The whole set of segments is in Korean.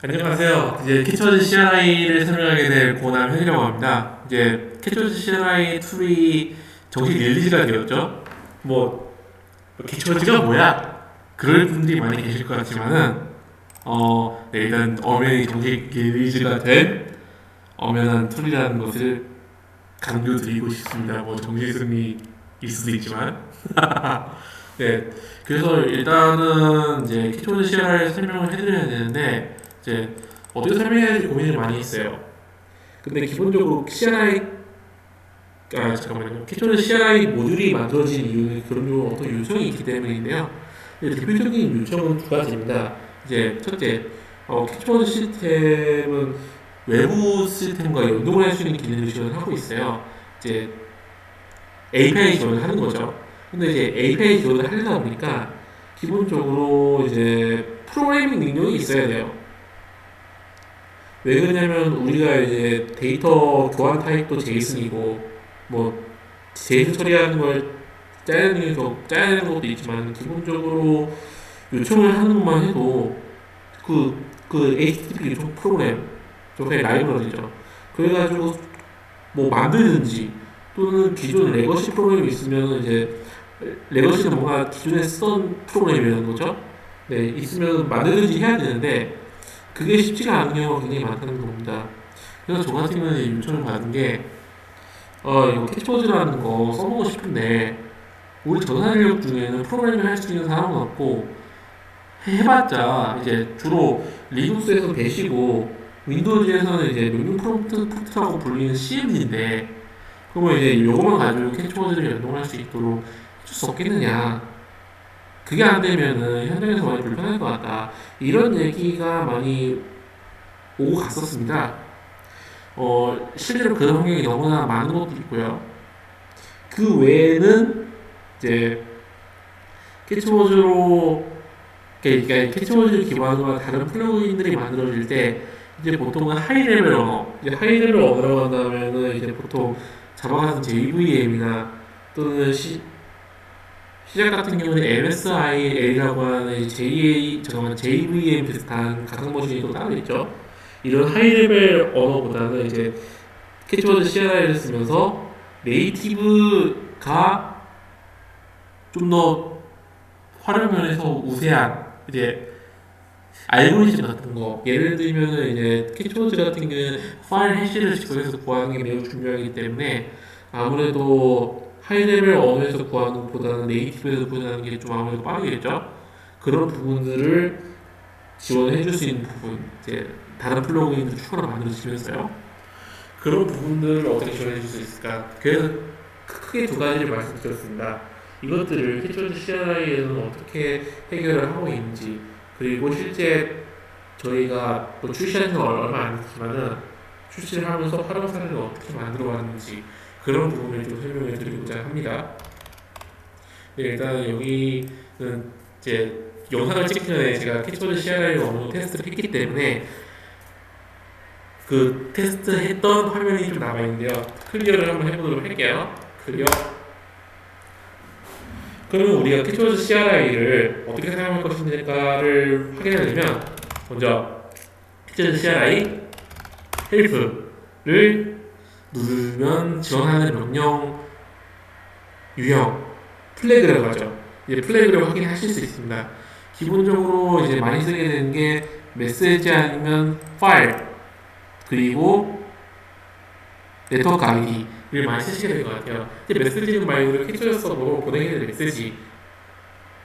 안녕하세요. 이제 캐처즈 CRI를 설명하게 될 고남 현이라고 합니다. 이제 캐처즈 CRI 툴이 정식 릴리즈가 되었죠. 뭐 캐처즈가 뭐야? 그럴 분들이 많이 계실 것 같지만은 네, 일단 엄연히 정식 릴리즈가 된 엄연한 툴이라는 것을 강조드리고 싶습니다. 뭐 정식 승리일 수도 있지만 네, 그래서 일단은 이제 캐처즈 CRI를 설명을 해드려야 되는데 이제 어떻게 설명해야 될지 고민을 많이 했어요. 근데 기본적으로 CRI 잠깐만요. 기존의 CRI 모듈이 만들어진 이유는 그런 어떤 요청이 있기 때문인데요. 대표적인 요청은 두 가지입니다. 이제 첫째, 캐치보드 시스템은 외부 시스템과 연동을 할 수 있는 기능을 지원하고 있어요. 이제 API 지원을 하는 거죠. 근데 이제 API 지원을 하려다 보니까 기본적으로 이제 프로그래밍 능력이 있어야 돼요. 왜 그러냐면 우리가 이제 데이터 교환 타입도 제이슨이고 뭐 제이슨 처리하는 걸 짜야 되는 것도 있지만 기본적으로 요청을 하는 것만 해도 그 HTTP 요청 프로그램 저게 라이브러리죠. 그래가지고 뭐 만들든지 또는 기존 레거시 프로그램이 있으면 이제 레거시는 뭔가 기존에 쓰던 프로그램이라는 거죠. 네, 있으면 만들든지 해야 되는데 그게 쉽지가 않은 경우가 굉장히 많다는 겁니다. 그래서 저 같은 경우는 요청을 받은 게, 이거 캐치워즈라는 거 써보고 싶은데, 우리 전산 인력 중에는 프로그래밍 할 수 있는 사람은 없고, 해봤자, 이제 주로 리눅스에서 배시고, 윈도우즈에서는 이제 명령 프롬프트라고 불리는 CMD인데, 그러면 이제 이거만 가지고 캐치워즈를 연동할 수 있도록 해줄 수 없겠느냐. 그게 안 되면은 현장에서 많이 불편할 것 같다. 이런 얘기가 많이 오고 갔었습니다. 실제로 그런 환경이 너무나 많은 것도 있고요. 그 외에는 이제 캐치워즈로 그러니까 캐치워즈를 기반으로 한 다른 플러그인들이 만들어질 때 이제 보통은 하이 레벨 언어, 이제 하이 레벨 언어라고 한다면은 이제 보통 자바 같은 JVM이나 또는 시작 같은 경우는 MSIL이라고 하는 JVM 비슷한 가상 머신이 또 따로 있죠. 이런 하이 레벨 언어보다는 이제 캐치워드 CLI를 쓰면서 네이티브가 좀 더 활용면에서 우세한 이제 알고리즘 같은 거 예를 들면은 이제 캐치워드 같은 경우는 파일 해시를 직접해서 구하는 게 매우 중요하기 때문에 아무래도 하이 레벨 언어에서 구하는 것보다는 네이티브에서 구하는 게 좀 아무래도 빠르겠죠. 그런 부분들을 지원해 줄 수 있는 부분 이제 다른 플러그인들 추가로 만들어지면서요. 그런 부분들을 어떻게 지원해 줄 수 있을까? 그래서 크게 두 가지를 말씀드렸습니다. 이것들을 캐치워드 CRI에는 어떻게 해결을 하고 있는지 그리고 실제 저희가 뭐 출시한 지 얼마 안 됐지만은 출시를 하면서 활용 사례를 어떻게 만들어 왔는지 그런 부분을 좀 설명해 드리고자 합니다. 네, 일단 여기는 이제 영상을 찍기 전에 제가 캐치워드 CRI를 어느 정도 테스트를 했기 때문에 그 테스트 했던 화면이 좀 남아있는데요. 클리어를 한번 해보도록 할게요. 클리어. 그러면 우리가 캐치워드 CRI를 어떻게 사용할 것인가를 확인하려면 먼저 캐치워드 CRI 헬프를 누르면 지원하는 명령 유형 플래그라고 하죠. 이제 플래그를 확인하실 수 있습니다. 기본적으로 이제 많이 쓰게 되는 게 메시지 아니면 파일 그리고 네트워크 아이디를 많이 쓰시게 될 것 같아요. 이제 메시지는 말 그대로 캐치워드 서버로 보내게 될 메시지.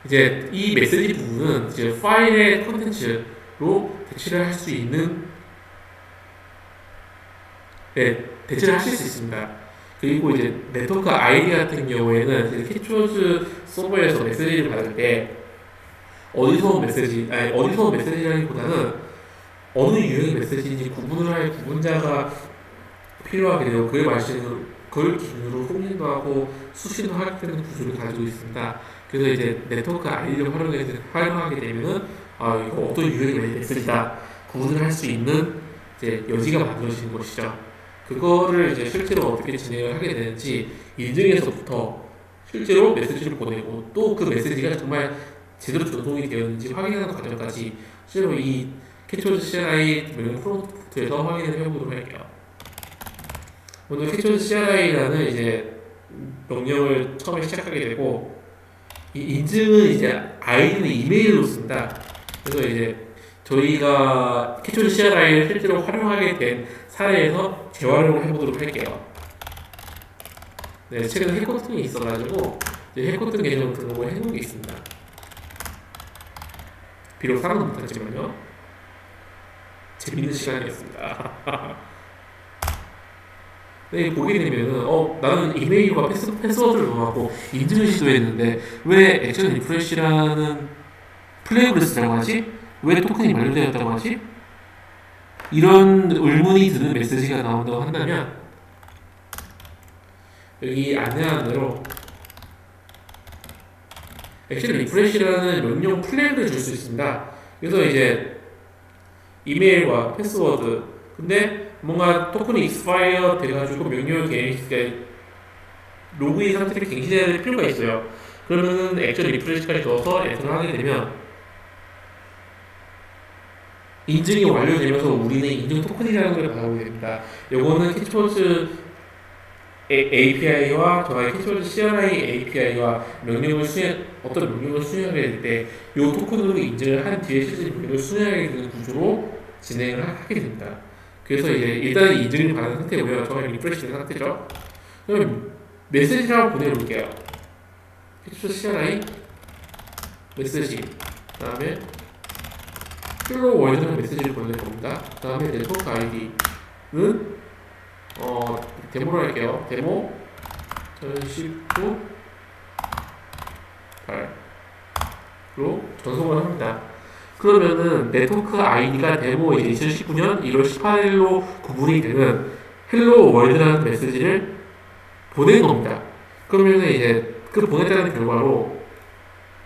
이제 이 메시지 부분은 이제 파일의 컨텐츠로 대체를 할 수 있는 대체를 하실 수 있습니다. 그리고 이제 네트워크 아이디 같은 경우에는 캐치워드 서버에서 메시지를 받을 때 어디서 온 메시지라기보다는 어느 유형의 메시지인지 구분을 할 구분자가 필요하게 되고 그걸 기준으로 송신도 하고 수신도 하게 되는 구조를 가지고 있습니다. 그래서 이제 네트워크 아이디를 활용하게 되면은 이거 어떤 유형의 메시지다 구분을 할 수 있는 이제 여지가 만들어지는 것이죠. 그거를 이제 실제로 어떻게 진행을 하게 되는지 인증에서부터 실제로 메시지를 보내고 또 그 메시지가 정말 제대로 전송이 되었는지 확인하는 과정까지 실제로 이 캐치워드 CLI 명령 프롬프트에서 확인을 해보도록 할게요. 먼저 캐치워드 CLI라는 이제 명령을 처음에 시작하게 되고, 이 인증은 이제 아이디는 이메일로 씁니다. 그래서 이제 저희가 캐치워드 CLI를 실제로 활용하게 된 사례에서 재활용을 해보도록 할게요. 네, 최근에 해커통이 있어가지고 해커통 계정을 등록을 해놓은 게 있습니다. 비록 사람은 못했지만요. 재밌는 시간이었습니다. 네, 보게 되면은 나는 이메일과 패스워드를 넣어갖고 인증을 시도했는데 왜 액션 리프레시라는 플래그를 쓰라고 하지? 왜 토큰이 만료되었다고 하지? 이런 의문이 드는 메시지가 나온다고 한다면 여기 안내하는 대로 액션 리프레시라는 명령 플래그를 줄 수 있습니다. 그래서 이제 이메일과 패스워드, 근데 뭔가 토큰이 익스파이어 돼가지고 명령을 로그인 상태를 갱신해야 될 필요가 있어요. 그러면은 액션 리프레시까지 넣어서 엔터를 하게 되면 인증이 완료되면서 우리는 인증 토큰이라는 걸 받아보게 됩니다. 요거는 캐치워드 API와 저희 캐치워드 CLI API와 어떤 명령을 수행하게 될 때 이 토큰으로 인증을 한 뒤에 실제 명령을 수행하게 되는 구조로 진행을 하게 됩니다. 그래서 이제 일단 인증을 받은 상태고요. 저희 리프레시 된 상태죠. 그럼 메시지를 한번 보내볼게요. 캐치워드 CLI 메시지, 그 다음에 헬로 월드라는 메시지를 보낼 겁니다. 그 다음에 네트워크 아이디는 데모로 할게요. 데모 2019 8로 전송을 합니다. 그러면은 네트워크 아이디가 데모 2019년 1월 18일로 구분이 되는 헬로 월드라는 메시지를 보낸 겁니다. 그러면은 이제 그 보냈다는 결과로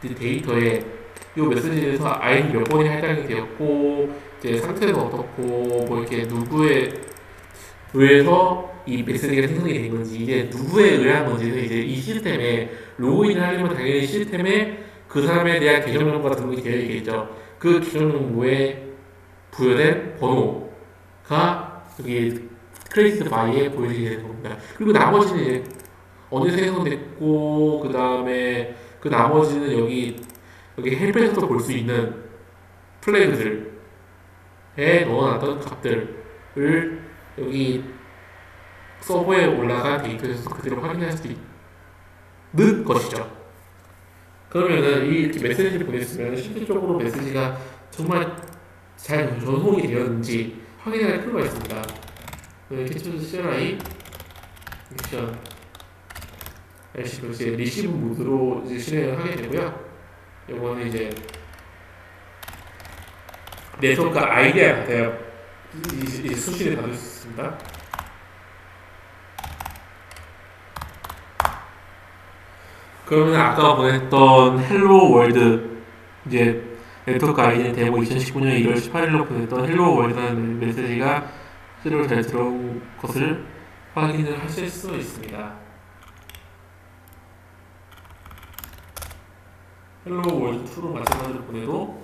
이 데이터에 이 메시지에서 아이디 몇 번이 할당이 되었고 이제 상태는 어떻고 뭐 이렇게 누구에 의해서 이 메시지가 생성이 된 건지, 이게 누구에 의한 건지는 이제 이 시스템에 로그인을 하려면 당연히 시스템에 그 사람에 대한 계정 정보가 등록이 되어 있겠죠. 그 계정 정보에 부여된 번호가 여기 크레디트 바이에 보여지게 되는 겁니다. 그리고 나머지는 이제 언제 생성됐고 그 다음에 그 나머지는 여기 헬프에서도 볼 수 있는 플래그들에 넣어놨던 값들을 여기 서버에 올라간 데이터에서 그대로 확인할 수 있는 것이죠. 그러면은 이렇게 메시지를 보냈으면 실질적으로 메시지가 정말 잘 전송이 되었는지 확인할 필요가 있습니다. 캐치워드 CLI 미션 리시브 모드로 이제 실행을 하게 되고요. 이거는 이제 네트워크 아이디가 같아요. 이제 수신을 받을 수 있습니다. 그러면 아까 보냈던 헬로 월드, 이제 네트워크 아이디 데모 2019년 1월 18일로 보냈던 헬로 월드라는 메시지가 실제로 잘 들어온 것을 확인을 하실 수 있습니다. 헬로 월드 2로 마찬가지로 보내도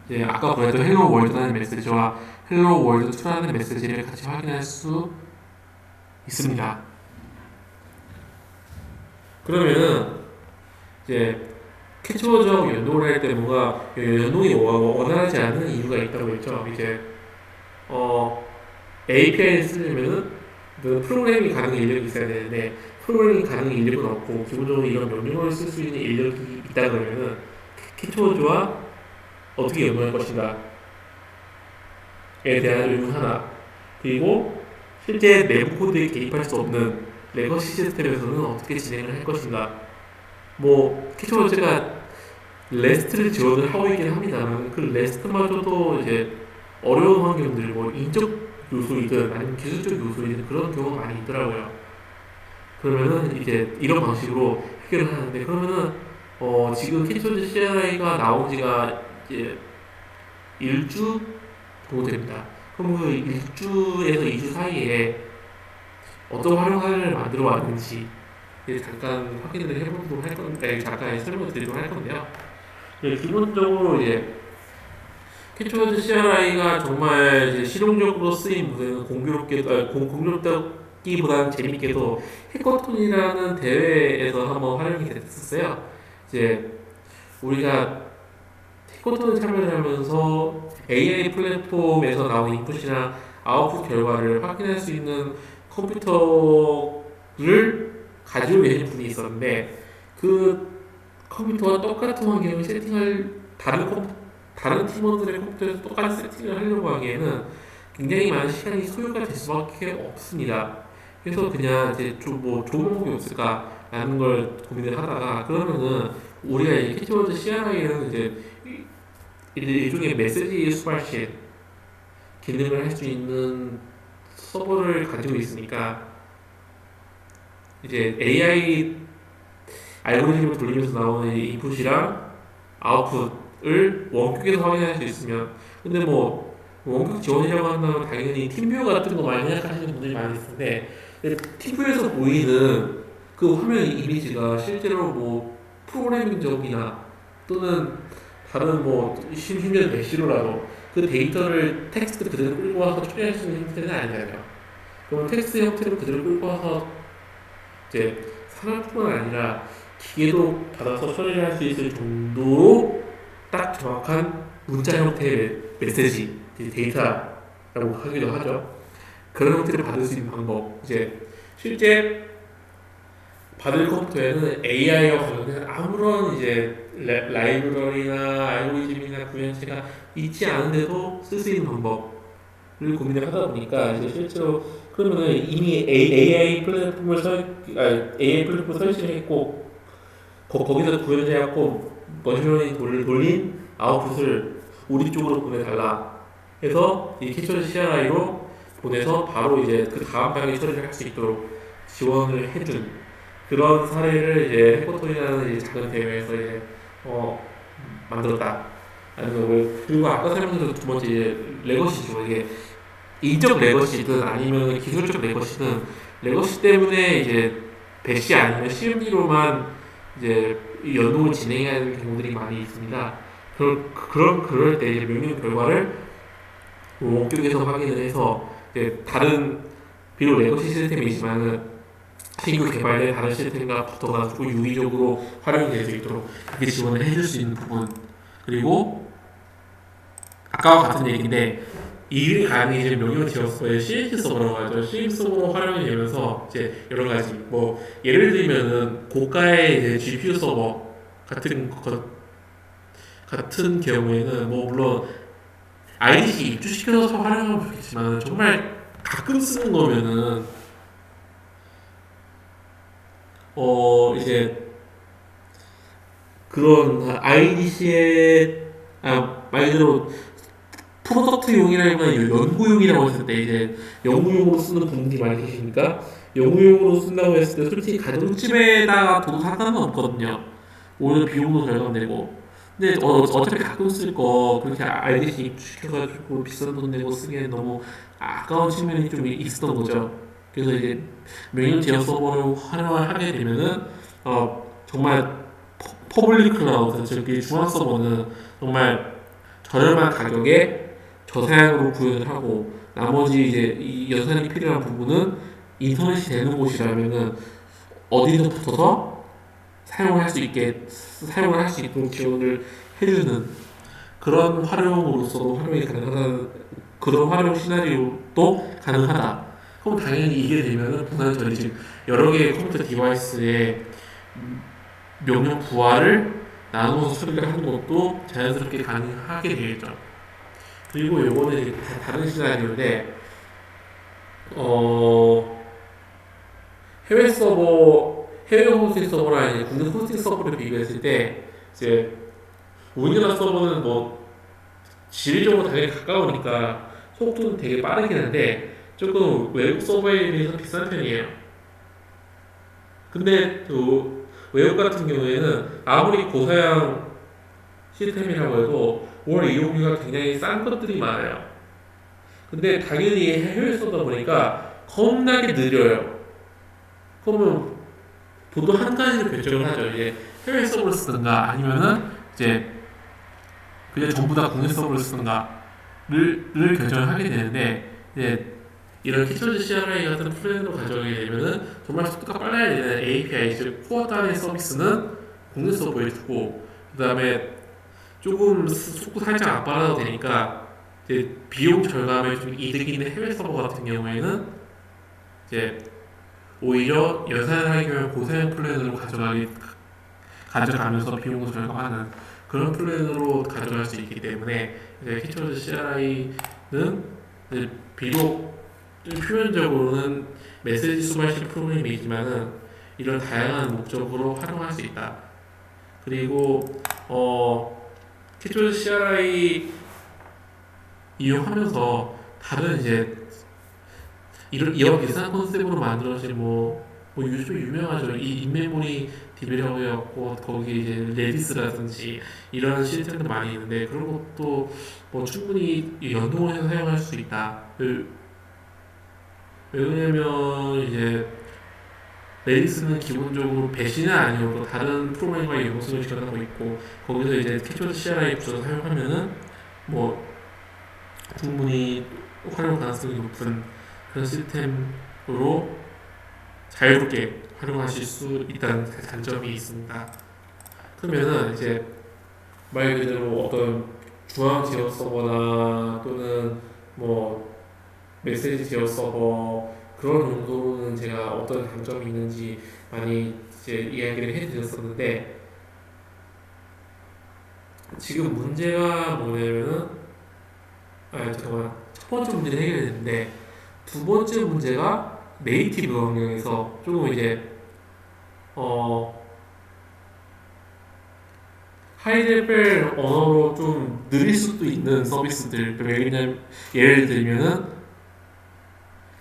이제 아까 보냈던 헬로 월드라는 메시지와 헬로 월드 2라는 메시지를 같이 확인할 수 있습니다. 그러면은 이제 캐치워드하고 연동을 할 때 뭔가 연동이 원활하지 않은 이유가 있다고 했죠. 이제 API를 쓰려면은 그 프로그래밍 가능 인력이 있어야 되는데 프로그래밍 가능 인력은 없고 기본적으로 이런 명령어를 쓸 수 있는 인력이 있다 그러면은 캐치워드와 어떻게 연동할 것인가에 대한 의문 하나, 그리고 실제 내부 코드에 개입할 수 없는 레거시 시스템에서는 어떻게 진행을 할 것인가. 뭐 캐치워드가 레스트를 지원을 하고 있긴 합니다만 그 레스트마저도 이제 어려운 환경들, 뭐 인적 요소이든 아니면 기술적 요소이든 그런 경우가 많이 있더라고요. 그러면은 이제 이런 방식으로 해결을 하는데, 그러면은 지금 캐치워드 CLI가 나온 지가 이제 1주 정도 됩니다. 그럼 그 1주에서 2주 사이에 어떤 활용사를 만들어 왔는지 잠깐 확인을 해보도록 할 건데, 잠깐 설명을 드리도록 할 건데요. 기본적으로 이제 캐치워드 CRI가 정말 이제 실용적으로 쓰인 무대는 공교롭기보다는 재밌게도 해커톤이라는 대회에서 한번 활용이 됐었어요. 이제 우리가 해커톤에 참여를 하면서 AI 플랫폼에서 나온 인풋이나 아웃풋 결과를 확인할 수 있는 컴퓨터를 가지고 계신 분이 있었는데 그 컴퓨터와 똑같은 환경을 세팅할 다른 팀원들의 컴퓨터에서 똑같이 세팅을 하려고 하기에는 굉장히 많은 시간이 소요가 될 수밖에 없습니다. 그래서 그냥 이제 좀 뭐 좋은 방법이 없을까라는 걸 고민을 하다가 그러면은 우리가 이 캐치워드 CRI는 이제 일종의 메시지 수발신 기능을 할 수 있는 서버를 가지고 있으니까 이제 AI 알고리즘을 돌리면서 나오는 인풋이랑 아웃풋을 원격에서 확인할 수 있으면 근데 뭐 원격 지원이라고 한다면 당연히 팀뷰 같은 거 많이 생각하시는 분들이 많이 있는데 팀뷰에서 보이는 그 화면 이미지가 실제로 뭐 프로그래밍적이나 또는 다른 뭐 심지어 메시로라도 그 데이터를 텍스트 그대로 끌고 와서 처리할 수 있는 형태는 아니잖아요. 그럼 텍스트 형태로 그대로 끌고 와서 이제 사람뿐만 아니라 기계도 받아서 처리를 할 수 있을 정도로 딱 정확한 문자 형태의 메시지, 데이터라고 하기도 하죠. 그런 형태를 받을 수 있는 방법. 이제 실제 받을 컴퓨터에는 AI와 관련된 아무런 이제 라이브러리나 알고리즘이나 구현체가 있지 않은데도 쓸 수 있는 방법을 고민을 하다 보니까 이제 실제로 그러면은 이미 AI 플랫폼을 설치를 했고 거기서 구현해갖고 머신러닝 돌린 아웃풋을 우리 쪽으로 보내달라 해서 이 캐치워드 CRI로 보내서 바로 이제 그 다음 단계 처리를 할 수 있도록 지원을 해준 그런 사례를 이제 해커톤이라는 이제 작은 대회에서 이제 만들었다. 그리고 아까 설명드린 두 번째 이제 레거시죠. 이게 인적 레거시든 아니면 기술적 레거시든 레거시 때문에 이제 배시 아니면 CMD로만 이제 연동을 진행해야 하는 경우들이 많이 있습니다. 그럴 때 이제 명령 결과를 원격에서 확인을 해서 이제 다른 비록 레거시 시스템이지만은 신규 개발된 다른 시스템과 붙어가지고 유의적으로 활용이 될 수 있도록 그렇게 지원을 해줄 수 있는 부분 그리고 아까와 같은 얘기인데 이 가능해진 명령 지원서의 CMC 서버라고 하죠. CMC 서버로 활용이 되면서 이제 여러 가지 뭐 예를 들면은 고가의 이제 GPU 서버 같은 경우에는 뭐 물론 IDC 입주시켜서 활용하면 좋겠지만 정말 가끔 쓰는 거면은 이제 그런 IDC의 말 그대로 프로덕트용이라기보다 연구용이라고 했을 때 이제 연구용으로 쓰는 분들이 많이 계시니까 연구용으로 쓴다고 했을 때 솔직히 가정집에다가 둬도 상관은 없거든요. 오히려 비용도 절감되고 근데 어차피 가끔 쓸 거 그렇게 IDC 입주시켜가지고 비싼 돈 내고 쓰기엔 너무 아까운 측면이 좀 있었던 거죠. 그래서 이제 명령 제어 서버를 활용을 하게 되면은 정말 퍼블릭 클라우드 즉 중앙 서버는 정말 저렴한 가격에 저사양으로 구현을 하고 나머지 이제 이 연산이 필요한 부분은 인터넷이 되는 곳이라면은 어디서 붙어서 사용을 할 수 있도록 지원을 해주는 그런 활용으로서도 활용이 가능하다는 그런 활용 시나리오도 가능하다. 그럼 당연히 이게 되면은 저희 지금 여러 개의 컴퓨터 디바이스의 명령 부하를 나누어서 처리를 하는 것도 자연스럽게 가능하게 되겠죠. 그리고 요거는 이제 다른 시나리오인데 해외 호스팅 서버랑 이제 국내 호스팅 서버를 비교했을 때 이제 우리나라 서버는 뭐 지리적으로 당연히 가까우니까 속도는 되게 빠르긴 한데 조금 외국 서버에 비해서 비싼 편이에요. 근데 또 외국 같은 경우에는 아무리 고사양 시스템이라고 해도 월 이용료가 굉장히 싼 것들이 많아요. 근데 당연히 해외 서다 보니까 겁나게 느려요. 그러면 보통 한 가지를 결정을 하죠. 이제 해외 서버를 쓰든가 아니면은 이제 그냥 전부 다 국내 서버를 쓰는가를 결정하게 되는데 이제 이런 캐쳐즈 CRI 같은 플랜으로 가져가게 되면은 정말 속도가 빨라야 되는 API 즉 코어 단위 서비스는 국내 서버에 두고 그 다음에 조금 속도 살짝 안 빨라도 되니까 이제 비용 절감에 좀 이득이 있는 해외 서버 같은 경우에는 이제 오히려 연산하기 위한 고사양 플랜으로 가져가면서 비용을 절감하는 그런 플랜으로 가져갈 수 있기 때문에 이제 캐쳐즈 CRI는 비록 표면적으로는 메시지 수발식 프로그램이지만은 이런 다양한 목적으로 활용할 수 있다. 그리고 캐쳐즈 CRI 이용하면서 다른 이제 이런 비슷한 컨셉으로 만들어진 요즘 유명하죠. 이 인메모리 DB라고 해갖고 거기 이제 레디스라든지 이런 시스템도 많이 있는데 그런 것도 충분히 연동해서 사용할 수 있다. 왜냐면 이제 레디스는 기본적으로 배신은 아니어도 다른 프로그램과 연동성을 지원하고 있고 거기서 이제 캐주얼 CRI 구조를 사용하면은 충분히 활용 가능성이 높은 그런 시스템으로 자유롭게 활용하실 수 있다는 단점이 있습니다. 그러면은 이제 말 그대로 어떤 중앙 지역 서버나 또는 메시지 지역 서버 그런 용도로는 제가 어떤 단점이 있는지 많이 이제 이야기를 해드렸었는데 지금 문제가 뭐냐면은 첫 번째 문제는 해결됐는데 두 번째 문제가 네이티브 환경에서 조금 이제 하이레벨 언어로 좀 느릴 수도 있는 서비스들 예를 들면은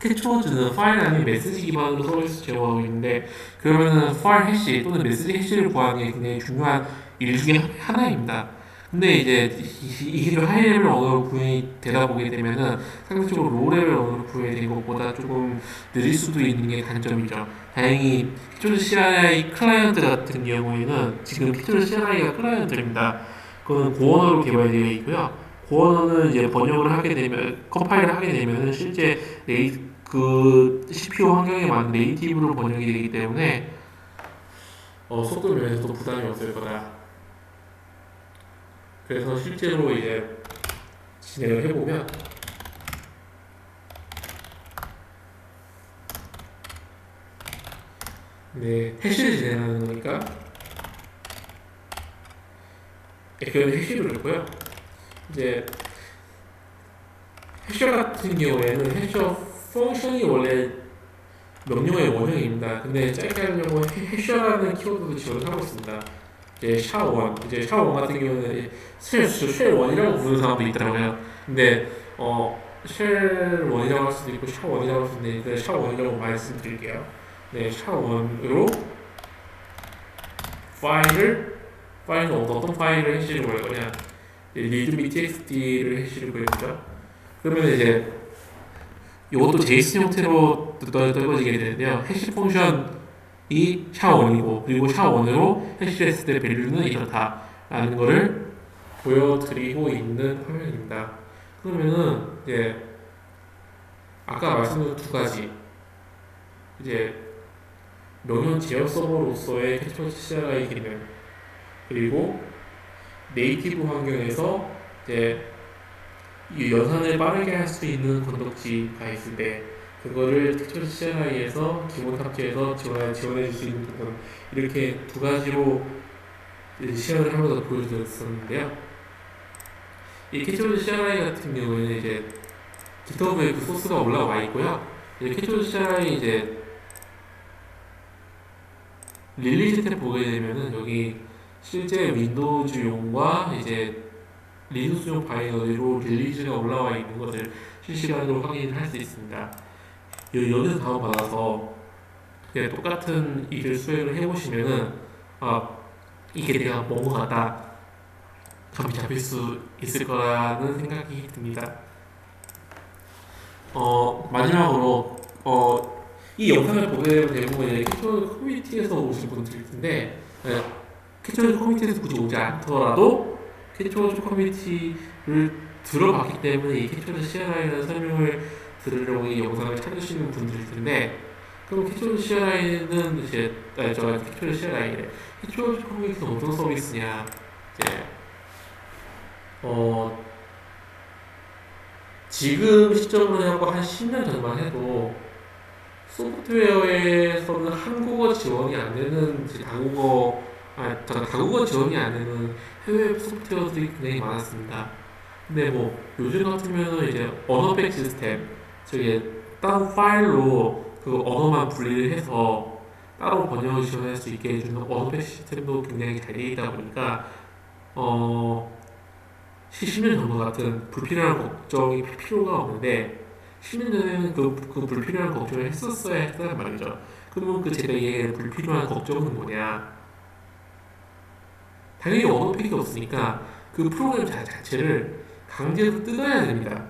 캐치워즈는 파일 아닌 메시지 기반으로 서비스 제공하고 있는데 그러면은 파일 해시 또는 메시지 해시를 구하는 게 굉장히 중요한 일 중에 하나입니다. 근데 이제 이게 하이레벨 언어로 구현이 되다 보게 되면은 상대적으로 로우레벨 언어로 구현이 된 것보다 조금 느릴 수도 있는 게 단점이죠. 다행히 피처즈 CRI 클라이언트 같은 경우에는 지금 피처즈 CRI가 클라이언트입니다. 그건 고언어로 개발되어 있고요. 고언어는 이제 번역을 하게 되면 컴파일을 하게 되면은 실제 그 CPU 환경에 맞는 네이티브로 번역이 되기 때문에 속도 면에서도 부담이 없을 거다. 그래서 실제로 이제 진행을 해보면 해시를 진행하는 거니까 그런 해시를 넣고요. 이제 해셔 같은 경우에는 해셔 펑션이 원래 명령어의 원형입니다. 근데 짧게 하려고 해셔라는 키워드도 지원을 하고 있습니다. 이제 샤워1 같은 경우는 쉘1이라고 부르는 사람도 있더라고요. 근데 쉘1이라고 할 수도 있고 샤워1이라고 할 수도 있는데 샤워1이라고 말씀드릴게요. 샤워1으로 파일은 어떤 파일을 해시를 구할 거냐? readme txt를 해시를 구해보죠. 그러면 이제 이것도 JSON 형태로 떨어지게 되는데요. 해시 펑션이 샤워1이고 그리고 샤워1으로 해시를 했을 때 밸류는 이렇다라는 거를 보여드리고 있는 화면입니다. 그러면은 이제 아까 말씀드린 두 가지 이제 명령 지역 서버로서의 캐치워즈 CRI 기능 그리고 네이티브 환경에서 이제 이 연산을 빠르게 할 수 있는 건덕지가 있을 때 그거를 캐치워즈 CRI에서 기본 탑재해서 지원해 줄 수 있는 부분 이렇게 두 가지로 시연을 하면서 보여드렸었는데요. 이 캐치워즈 CRI 같은 경우에는 이제 GitHub에 그 소스가 올라와 있고요. 이제 캐치워즈 CRI 이제 릴리즈 탭 보게 되면은 여기 실제 윈도우즈용과 이제 리눅스용 바이너리로 릴리즈가 올라와 있는 것을 실시간으로 확인할 수 있습니다. 여기서 다운받아서 똑같은 일을 수행을 해보시면은 이게 내가 뭔 것 같다 감이 잡힐 수 있을 거라는 생각이 듭니다. 마지막으로 이 영상을 보게 되면 대부분 캐주얼 커뮤니티에서 오신 분들일 텐데 캐주얼 커뮤니티에서 굳이 오지 않더라도 캐치워즈 커뮤니티를 들어봤기 때문에 이 캐치워즈 CLI라는 설명을 들으려고 이 영상을 찾으시는 분들일 텐데, 그럼 캐치워즈 CLI는 이제 캐치워즈 CLI래. 캐치워즈 커뮤니티는 어떤 서비스냐? 이제 지금 시점으로 하고 한 10년 전만 해도 소프트웨어에서는 한국어 지원이 안 되는 다국어 지원이 안 되는 해외 소프트웨어들이 굉장히 많았습니다. 근데 뭐 요즘 같으면 이제 언어백 시스템, 저게 따로 파일로 그 언어만 분리를 해서 따로 번역을 지원할 수 있게 해주는 언어백 시스템도 굉장히 잘 되어 있다 보니까 10년 전과 같은 불필요한 걱정이 필요가 없는데, 10년 전에는 그 불필요한 걱정을 했었어야 했단 말이죠. 그러면 제가 얘기한 불필요한 걱정은 뭐냐? 당연히 언어팩이 없으니까 그 프로그램 자체를 강제로 뜯어야 됩니다.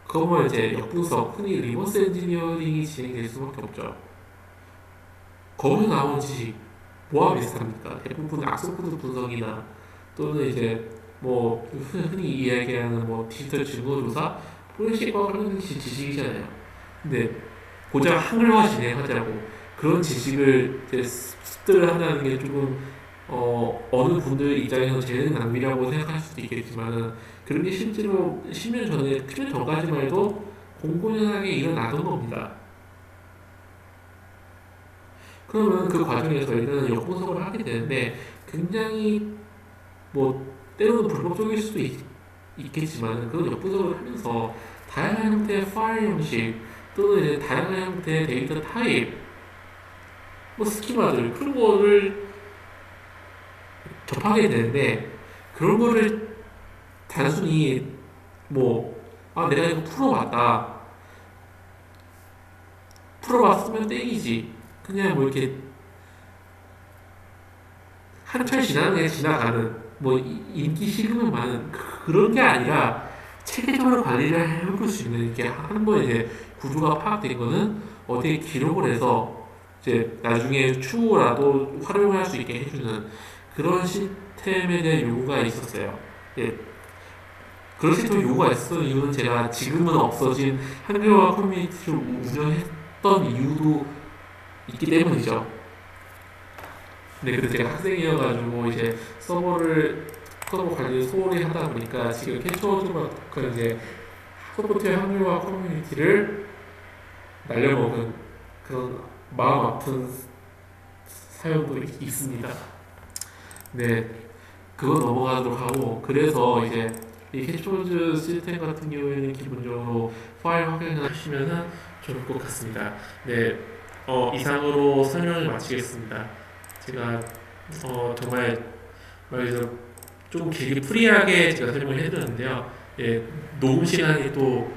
그러면 이제 역분석, 흔히 리버스 엔지니어링이 진행될 수밖에 없죠. 거기서 나온 지식, 뭐와 비슷합니까? 대부분 악소코드 분석이나 또는 이제 뭐 흔히 이야기하는 뭐 디지털 증거조사, 포렌식과 관련된 지식이잖아요. 근데 고작 한글화 진행하자고 그런 지식을 이제 습득을 한다는 게 조금 어느 분들 입장에서 재능 낭비라고 생각할 수도 있겠지만, 그런 게 실제로 10년 전까지만 해도 공공연하게 일어나던 겁니다. 그러면 그 과정에서 일단은 역분석을 하게 되는데, 굉장히 뭐 때로는 불법적일 수도 있겠지만, 그런 역분석을 하면서 다양한 형태의 파일 형식 또는 이제 다양한 형태의 데이터 타입, 뭐 스키마들, 그런 거를 접하게 되는데, 그런 거를 단순히 내가 이거 풀어봤으면 땡이지, 그냥 뭐 이렇게 한철 지나가는 인기 식으면 많은 그런 게 아니라, 체계적으로 관리를 해볼 수 있는, 이렇게 한 번에 이제 구조가 파악된 거는 어떻게 기록을 해서 이제 나중에 추후라도 활용할 수 있게 해주는 그런 시스템에 대한 요구가 있었어요. 예, 그런 시스템 요구가 있었던 이유는 제가 지금은 없어진 한글화 커뮤니티를 운영했던 이유도 있기 때문이죠. 근데 그때 제가 학생이어가지고 이제 서버 관리를 소홀히 하다 보니까 지금 캐치워즈가 이제 소프트웨어 한글화 커뮤니티를 날려먹은 그런 마음 아픈 사연도 있습니다. 네, 그거 넘어가도록 하고, 그래서 이제 이 캐치워즈 시스템 같은 경우에는 기본적으로 파일 확인을 하시면은 좋을 것 같습니다. 네, 이상으로 설명을 마치겠습니다. 제가 정말 말해서 좀 길게 프리하게 제가 설명을 해드렸는데요. 예, 녹음 시간이 또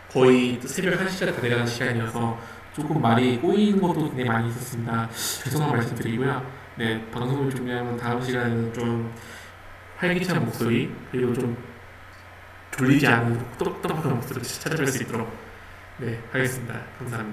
거의 또 새벽 1시가 다 돼가는 시간이어서 조금 말이 꼬이는 것도 굉장히 많이 있었습니다. 죄송한 말씀 드리고요. 네, 방송을 종료하면 다음 시간에는 좀 활기찬 목소리, 그리고 좀 졸리지 않은 똑똑한 목소리 찾아뵐 수 있도록 하겠습니다. 감사합니다.